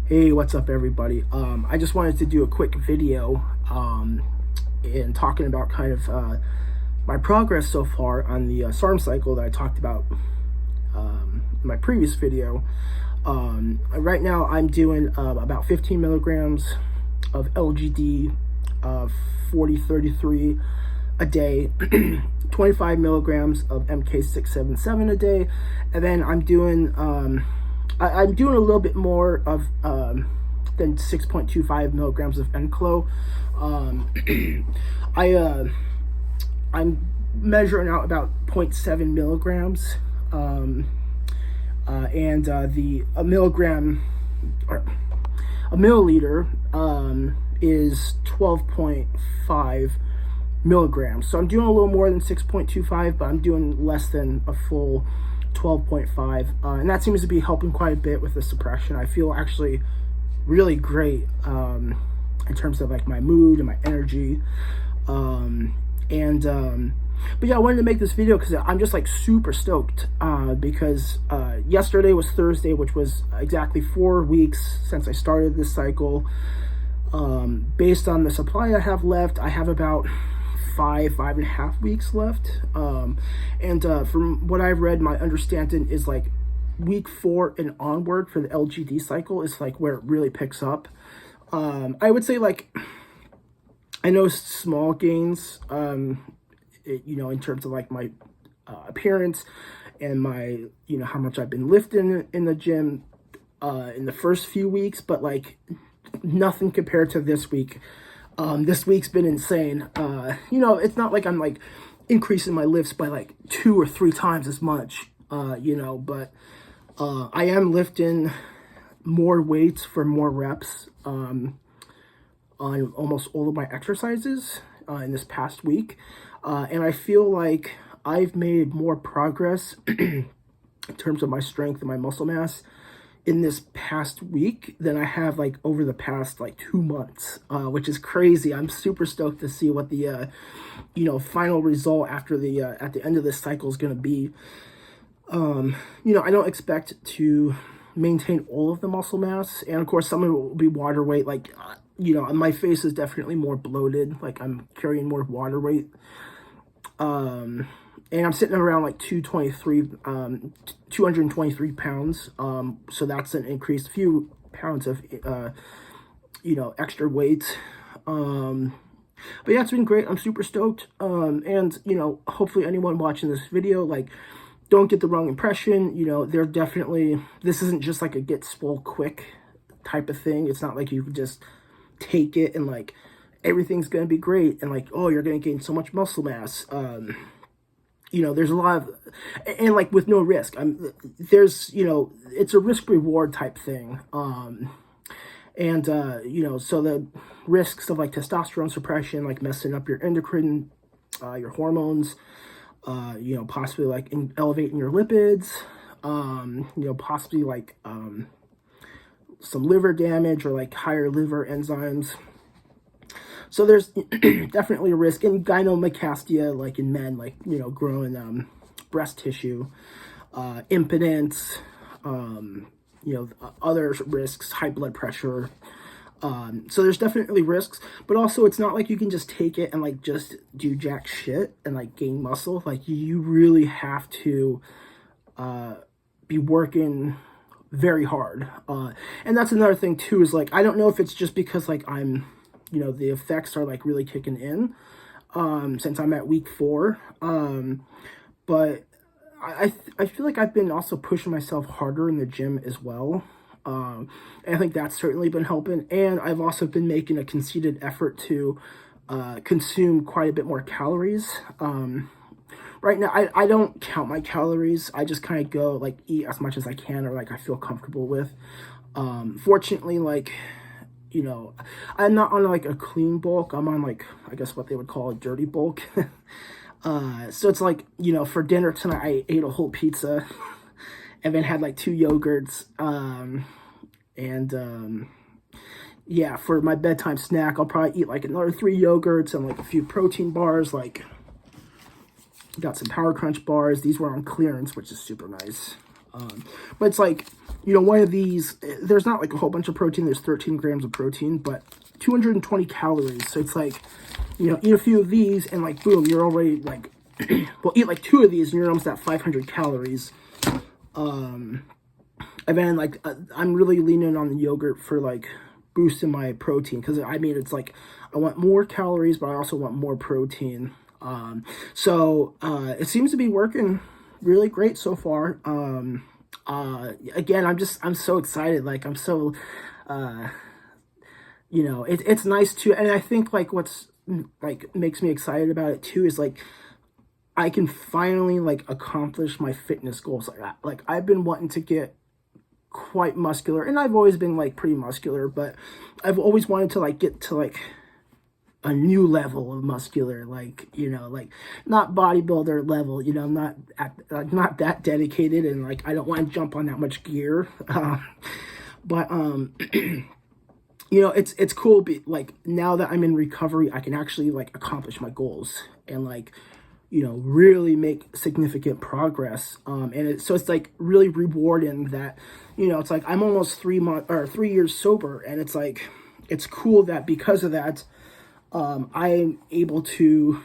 Hey, what's up everybody? I just wanted to do a quick video in talking about kind of my progress so far on the SARM cycle that I talked about in my previous video. Right now I'm doing about 15 milligrams of LGD 4033 a day, 25 milligrams of MK677 a day, and then I'm doing I'm doing a little bit more of than 6.25 milligrams of Enclo. I'm measuring out about 0.7 milligrams, and a milligram or a milliliter is 12.5 milligrams. So I'm doing a little more than 6.25, but I'm doing less than a full 12.5, and that seems to be helping quite a bit with the suppression. I feel actually really great in terms of like my mood and my energy, but yeah, I wanted to make this video because I'm just like super stoked because yesterday was Thursday, which was exactly 4 weeks since I started this cycle. Based on the supply I have left, I have about 5.5 weeks left, and from what I've read, my understanding is like week 4 and onward for the LGD cycle is like where it really picks up. I would say like I know small gains, in terms of like my appearance and my, how much I've been lifting in the gym in the first few weeks, but like nothing compared to this week. This week's been insane. It's not like I'm like increasing my lifts by like 2 or 3 times as much, but I am lifting more weights for more reps on almost all of my exercises in this past week. And I feel like I've made more progress in terms of my strength and my muscle mass in this past week than I have like over the past like 2 months, which is crazy. I'm super stoked to see what the final result after the at the end of this cycle is going to be. I don't expect to maintain all of the muscle mass, and of course some of it will be water weight. Like my face is definitely more bloated, like I'm carrying more water weight, and I'm sitting around like 223 pounds. So that's an increased few pounds of, extra weight. But yeah, it's been great. I'm super stoked. And, hopefully anyone watching this video, like, don't get the wrong impression. They're definitely, this isn't just like a get swole quick type of thing. It's not like you can just take it and like, everything's going to be great. And like, oh, you're going to gain so much muscle mass. There's a lot of, and like with no risk, there's, it's a risk reward type thing. So the risks of like testosterone suppression, like messing up your endocrine, your hormones, possibly like elevating your lipids, possibly like, some liver damage or like higher liver enzymes. So there's definitely a risk in gynecomastia, like in men, like, growing breast tissue, impotence, other risks, high blood pressure. So there's definitely risks, but also it's not like you can just take it and like just do jack shit and like gain muscle. Like you really have to be working very hard. And that's another thing too, is like, I don't know if it's just because like I'm, the effects are like really kicking in since I'm at week 4, but I feel like I've been also pushing myself harder in the gym as well, and I think that's certainly been helping. And I've also been making a conceited effort to consume quite a bit more calories. Right now I don't count my calories. I just kind of go like eat as much as I can or like I feel comfortable with. Fortunately, like, I'm not on like a clean bulk. I'm on like, I guess what they would call a dirty bulk. So it's like, for dinner tonight, I ate a whole pizza and then had like 2 yogurts. Yeah, for my bedtime snack, I'll probably eat like another 3 yogurts and like a few protein bars. Like got some Power Crunch bars. These were on clearance, which is super nice. But it's like, one of these, there's not like a whole bunch of protein. There's 13 grams of protein, but 220 calories. So it's like, eat a few of these and like, boom, you're already like, well, eat like 2 of these and you're almost at 500 calories. And then like, I'm really leaning on the yogurt for like boosting my protein. Cause I mean, it's like, I want more calories, but I also want more protein. So it seems to be working really great so far. Again, I'm so excited. Like, I'm so, it's nice too. And I think like what's like makes me excited about it too is like, I can finally like accomplish my fitness goals. Like I've been wanting to get quite muscular, and I've always been like pretty muscular, but I've always wanted to like get to like a new level of muscular, like, like not bodybuilder level, I'm not that dedicated, and like, I don't want to jump on that much gear. But, it's cool. Like now that I'm in recovery, I can actually like accomplish my goals and like, really make significant progress. So it's like really rewarding that, it's like I'm almost 3 years sober, and it's like, it's cool that because of that, I'm able to,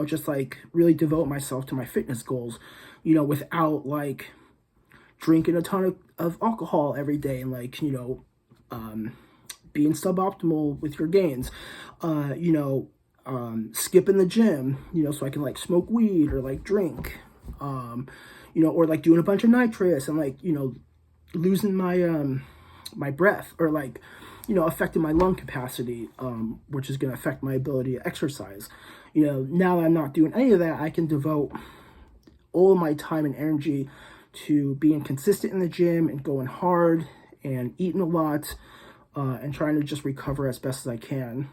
just like really devote myself to my fitness goals, without like drinking a ton of alcohol every day and like, being suboptimal with your gains, skipping the gym, so I can like smoke weed or like drink, or like doing a bunch of nitrous and like, losing my, my breath, or like, affecting my lung capacity, which is going to affect my ability to exercise. Now that I'm not doing any of that, I can devote all of my time and energy to being consistent in the gym and going hard and eating a lot, and trying to just recover as best as I can.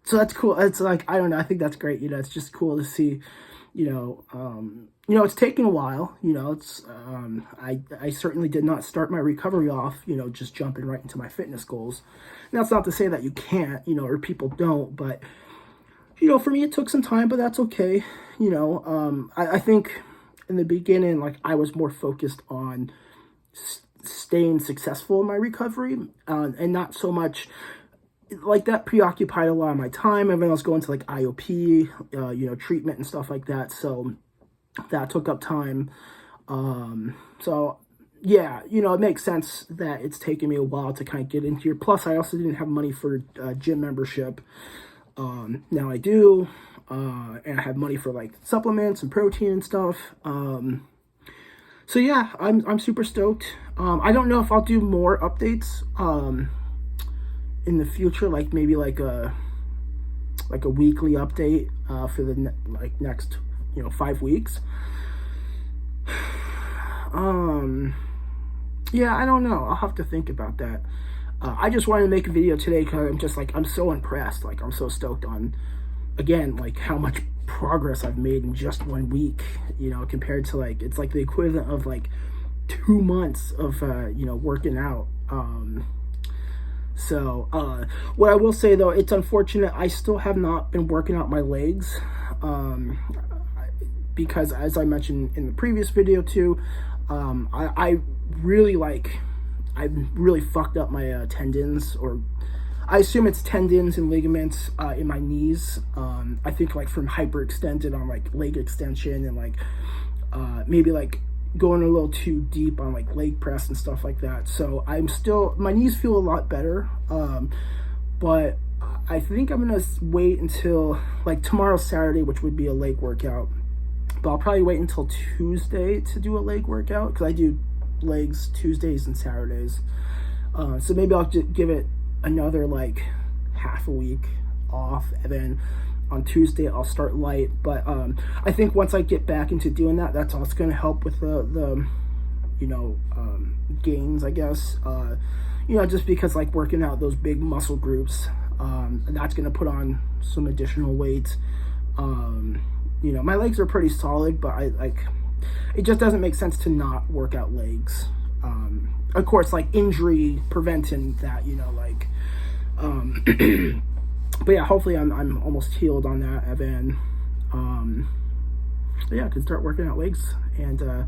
So that's cool. It's like, I don't know, I think that's great. It's just cool to see, it's taken a while, it's, I certainly did not start my recovery off, just jumping right into my fitness goals. And that's not to say that you can't, or people don't, but, for me, it took some time, but that's okay. I think in the beginning, like I was more focused on staying successful in my recovery, and not so much like that preoccupied a lot of my time. And then I was going to like IOP, treatment and stuff like that. So that took up time. So yeah, it makes sense that it's taken me a while to kind of get into here. Plus I also didn't have money for gym membership. Now I do, and I have money for like supplements and protein and stuff. So yeah, I'm super stoked. I don't know if I'll do more updates, in the future, like maybe like a weekly update, for the next, 5 weeks. Yeah, I don't know. I'll have to think about that. I just wanted to make a video today because I'm just like, I'm so impressed. Like, I'm so stoked on, again, like how much progress I've made in just 1 week, compared to like, it's like the equivalent of like 2 months of, working out. So, what I will say though, it's unfortunate I still have not been working out my legs, because as I mentioned in the previous video too, I really fucked up my tendons, or I assume it's tendons and ligaments in my knees. I think like from hyperextended on like leg extension, and like maybe like going a little too deep on like leg press and stuff like that. So my knees feel a lot better, but I think I'm gonna wait until like tomorrow's Saturday, which would be a leg workout, but I'll probably wait until Tuesday to do a leg workout, because I do legs Tuesdays and Saturdays. So maybe I'll just give it another like half a week off, and then on Tuesday I'll start light. But I think once I get back into doing that, that's also going to help with the gains, I guess. Just because like working out those big muscle groups, that's going to put on some additional weight. My legs are pretty solid, but it just doesn't make sense to not work out legs. Of course, like injury preventing that, but yeah, hopefully I'm almost healed on that, and then yeah, I can start working out legs, and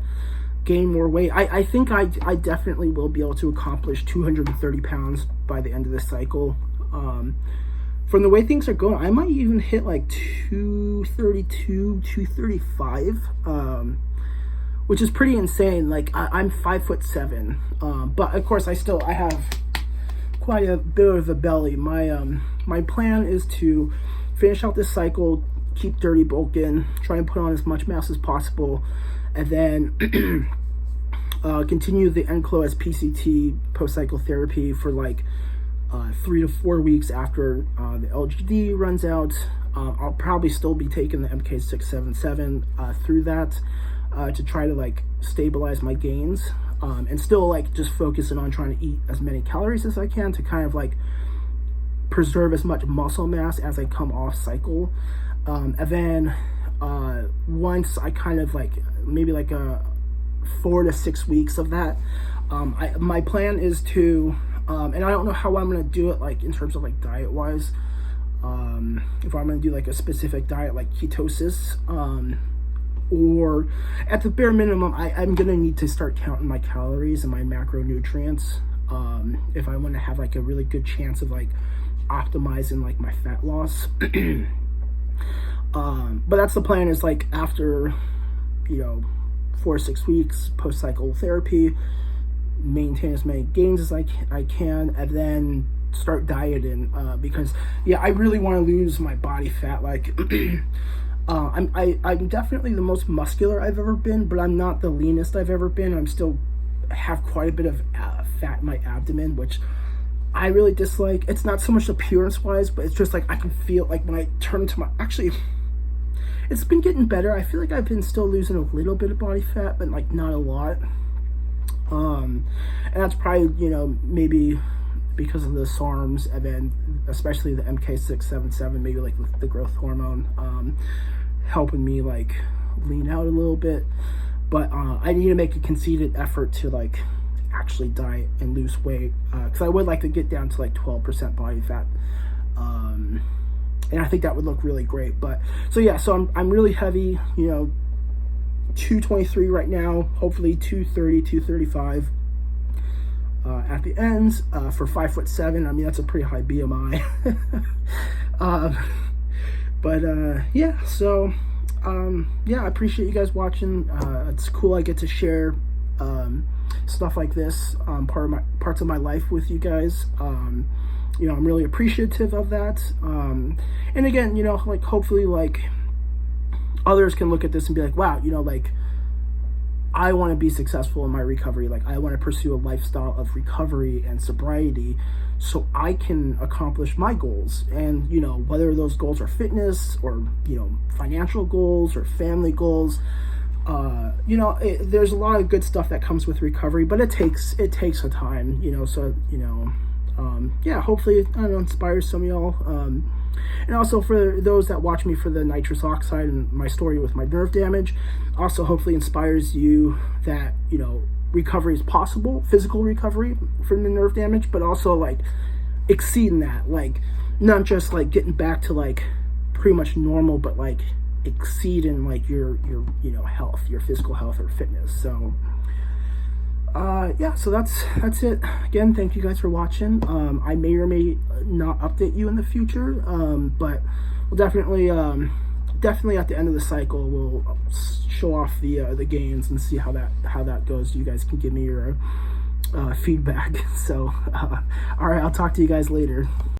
gain more weight. I think I definitely will be able to accomplish 230 pounds by the end of this cycle. From the way things are going, I might even hit like 232, 235, which is pretty insane. Like I'm 5'7", but of course I have quite a bit of a belly. My plan is to finish out this cycle, keep dirty bulking, try and put on as much mass as possible, and then continue the Enclo PCT post-cycle therapy for like 3 to 4 weeks after the LGD runs out. I'll probably still be taking the MK677 through that to try to like stabilize my gains, and still like just focusing on trying to eat as many calories as I can to kind of like preserve as much muscle mass as I come off cycle. And then once I kind of like maybe like 4 to 6 weeks of that, my plan is to and I don't know how I'm gonna do it, like in terms of like diet wise, if I'm gonna do like a specific diet like ketosis, or at the bare minimum I'm gonna need to start counting my calories and my macronutrients if I want to have like a really good chance of like optimizing like my fat loss. But that's the plan, is like after 4 or 6 weeks post-cycle therapy, maintain as many gains as I can, and then start dieting, because I really want to lose my body fat. Like I'm definitely the most muscular I've ever been, but I'm not the leanest I've ever been. I'm still have quite a bit of fat in my abdomen, which I really dislike. It's not so much appearance wise, but it's just like I can feel like when I turn to actually it's been getting better. I feel like I've been still losing a little bit of body fat, but like not a lot. And that's probably, maybe because of the SARMs, and then especially the MK677, maybe like the growth hormone, helping me like lean out a little bit. But I need to make a conceited effort to like actually diet and lose weight, because I would like to get down to like 12% body fat, and I think that would look really great. But so I'm really heavy, 223 right now, hopefully 230, 235 at the ends, for 5'7". I mean, that's a pretty high BMI. So I appreciate you guys watching. It's cool I get to share stuff like this, parts of my life with you guys. I'm really appreciative of that. And again, like hopefully like others can look at this and be like, wow, like I want to be successful in my recovery. Like I want to pursue a lifestyle of recovery and sobriety so I can accomplish my goals. And, whether those goals are fitness or, financial goals or family goals, there's a lot of good stuff that comes with recovery, but it takes a time, hopefully, I don't know, inspires some of y'all. And also for those that watch me for the nitrous oxide and my story with my nerve damage, also hopefully inspires you that, recovery is possible, physical recovery from the nerve damage, but also like exceeding that, like not just like getting back to like pretty much normal, but like exceeding like your health, your physical health or fitness. So so that's it. Again, thank you guys for watching. I may or may not update you in the future, but we'll definitely at the end of the cycle we'll show off the gains and see how that goes. You guys can give me your feedback. So all right, I'll talk to you guys later.